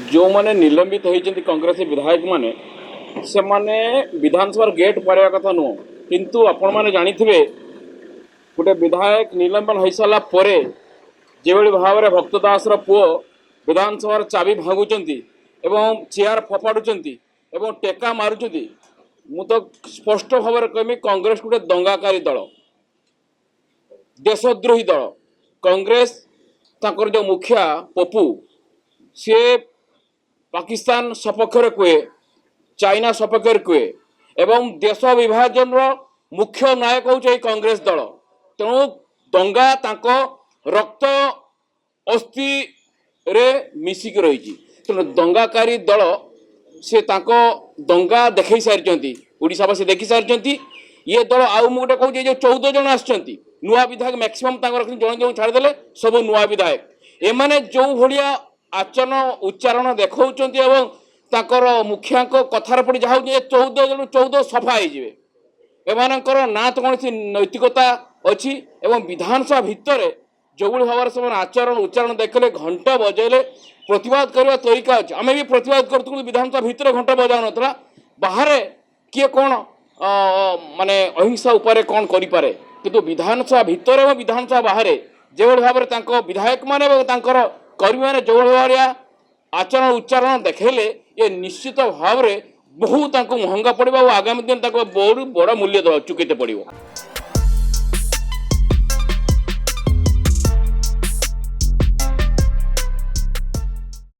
जो मैंने निलंबित होती कांग्रेस विधायक माने से माने विधानसभा गेट पड़े कथा नुह किंतु आपण मैंने जानी गोटे विधायक निलंबन हो सारा पर जो भाव में भक्त दास पुओ विधानसभा चाबी भांगुंट एवं चेयर फपाड़ुंट एवं टेका मारुंट मु तो स्पष्ट भाव में कहमी कांग्रेस गोटे दंगाकारी दल देशद्रोही दल कांग्रेस ताकर जो मुखिया पप्पू सी पाकिस्तान सपक्ष कहे चाइना सपक्ष कहे एवं देश विभाजन मुख्य नायक हूँ कांग्रेस दल तेणु दंगा तांको रक्त अस्थि रे मिसिक रही तेणु दंगाकारी दल से तांको दंगा देखई सारी ओडावासी देखी सारी ये दल आउ मुझे कहूँ जो 14 जन आसछंती नुआ विधायक मैक्सिमम जन जो छाड़देले सब नुआ विधायक एमाने जो भलिया आचरण उच्चारण देखौचंती एवं ताकर मुखिया कथार पड़ी जहाँ 14 जन 14 सफा हो एमानकर ना तो कौन नैतिकता अच्छी एवं विधानसभा भितर जो भाव से आचरण उच्चारण देखले घंट बजेले प्रतिवाद करने तरीका अच्छे आम भी प्रतिवाद करूँ विधानसभा भितर घंट बजा नाला बाहर किए कौन माने अहिंसा उपर कौन करें किंतु विधानसभा भितर और विधानसभा बाहर जो भाव में विधायक माने कर्मी मैंने जो भाया आचरण उच्चारण देखले ये निश्चित भाव में बहुत महंगा पड़ो आगामी दिन बहुत बड़ मूल्य चुकते पड़ो।